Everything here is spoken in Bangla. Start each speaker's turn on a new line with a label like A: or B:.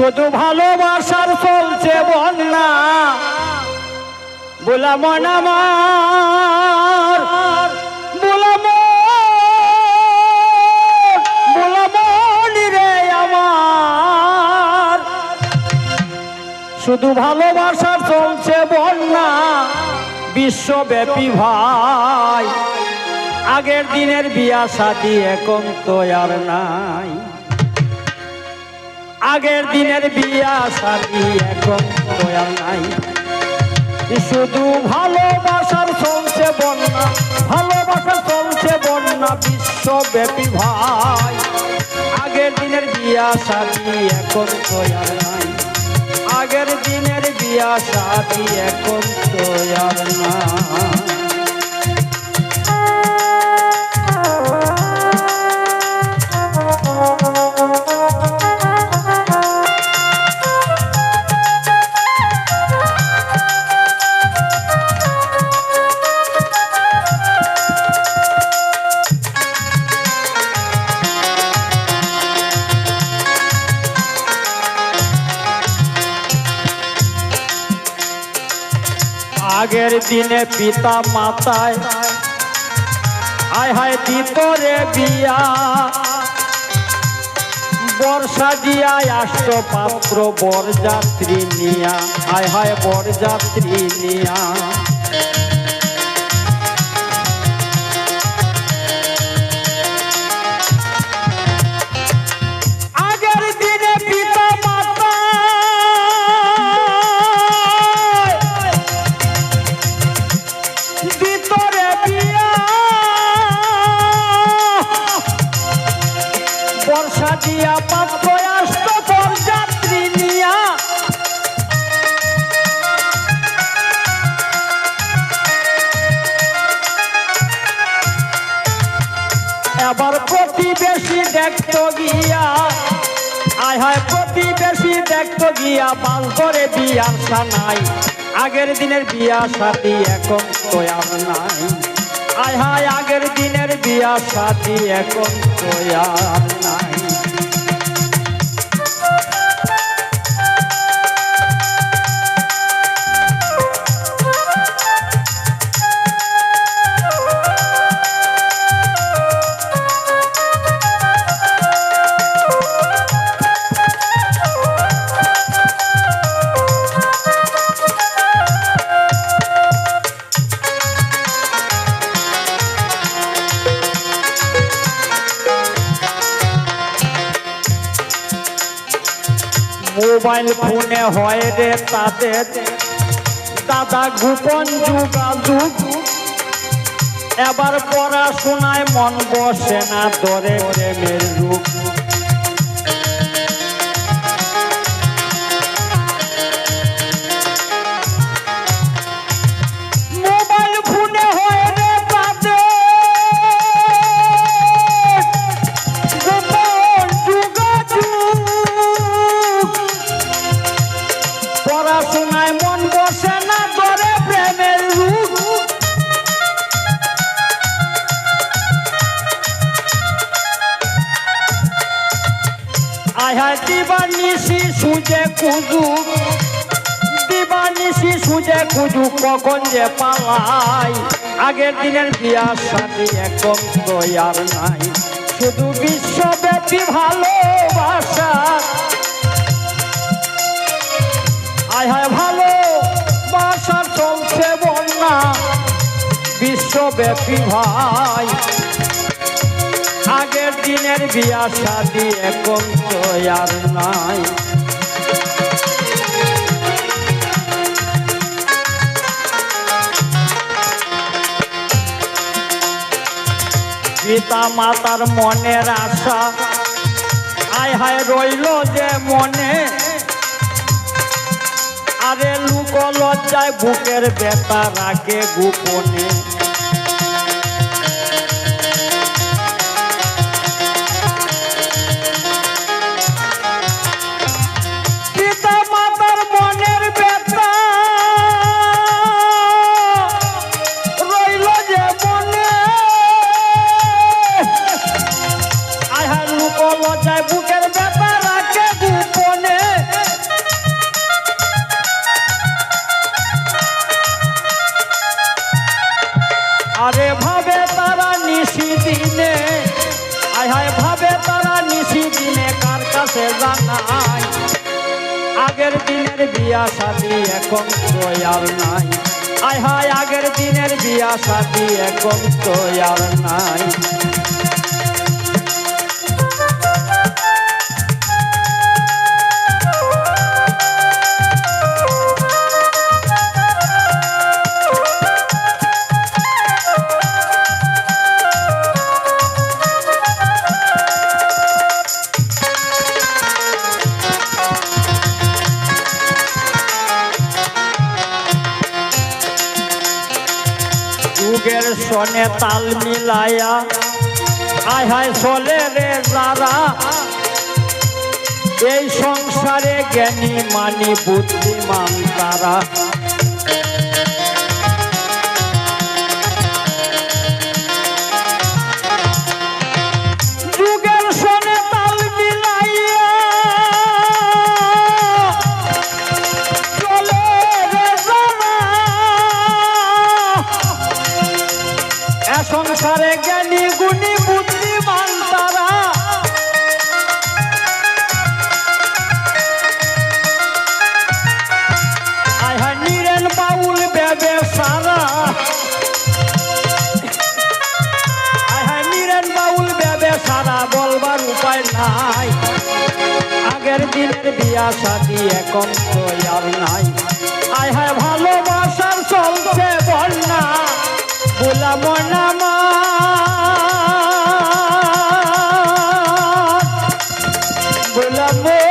A: শুধু ভালোবাসার চলছে বন্যা বলা মন আমার বলা মন রে আমার শুধু ভালোবাসার চলছে বন্যা বিশ্বব্যাপী ভাই আগের দিনের বিয়া শাদী এখন তো আর নাই আগের দিনের বিয়া শাদী এখন তো আর নাই শুধু ভালোবাসার চলছে বন্যা ভালোবাসার চলছে বন্যা বিশ্বব্যাপী ভাই আগের দিনের বিয়া শাদী এখন তো আর নাই আগের দিনের বিয়া শাদী এখন তো আর নাই আগের দিনে পিতা মাতায় আয় হায় দিত রে বিয়া বর্ষা দিয়া আসত পাত্র বরযাত্রী নিয়া আয় হায় বরযাত্রী নিয়া বর্ষা দিয়া পাত্র আসত বরযাত্রী নিয়া এবার প্রতিবেশী দেখত গিয়া আয় হায় প্রতিবেশী দেখত গিয়া বাল করে বিয়ার সানাই আগের দিনের বিয়া শাদী এখন তো আর নাই আয় হায় আগের দিনের বিয়া শাদী এখন তো আর নাই মোবাইল ফোনে হয় রে তাদের দাদা গোপন যোগাযোগ এবার পড়াশোনায় মন বসে না ধরে প্রেমের রূপ মোবাইল ফোনে হয় রে তাদের গোপন যোগাযোগ পড়াশোনায় মন বসে না ধরে প্রেমের রূপ আয় হায় দিবানিশি সুজে খুঁজুক দিবানিশি সুজে খুঁজুক কখন যে পালাই আগের দিনের বিয়া শাদী এখন তো আর নাই শুধু বিশ্বব্যাপী ভালোবাসা আয় হায় ভালোবাসার চলছে বন্যা বিশ্বব্যাপী ভাই আগের দিনের বিয়া শাদী এখন তো আর নাই পিতা মাতার মনের আশা আয় হায় রইল যে মনে আরে লুক লজ্জায় বুকের ব্যথা রাখে গোপনে পিতা মাতার মনের ব্যথা রইল যে মনে আয় হায় লুক লজ্জায় বুকের ব্যথা রাখে গোপনে কাছে জানাই আগের দিনের বিয়া শাদি এখন তো আর নাই আয় হায় আগের দিনের বিয়া শাদি এখন তো আর নাই যুগের সনে তাল মিলাইয়া আয় হায় চলে রে যারা এই সংসারে জ্ঞানী মানি বুদ্ধিমান তারা যুগের সনে তাল মিলাইয়া চলে রে যারা সংসারে জ্ঞানী গুণী বুদ্ধিমান তারা আহা নিরেন বাউল বেবে সারা আহা নিরেন বাউল বেবে সারা বলবার উপায় নাই আগের দিনের বিয়া শাদি এখন তো আর নাই আয় হায় ভালোবাসার চলছে বন্যা গোলাম নামা গোলাম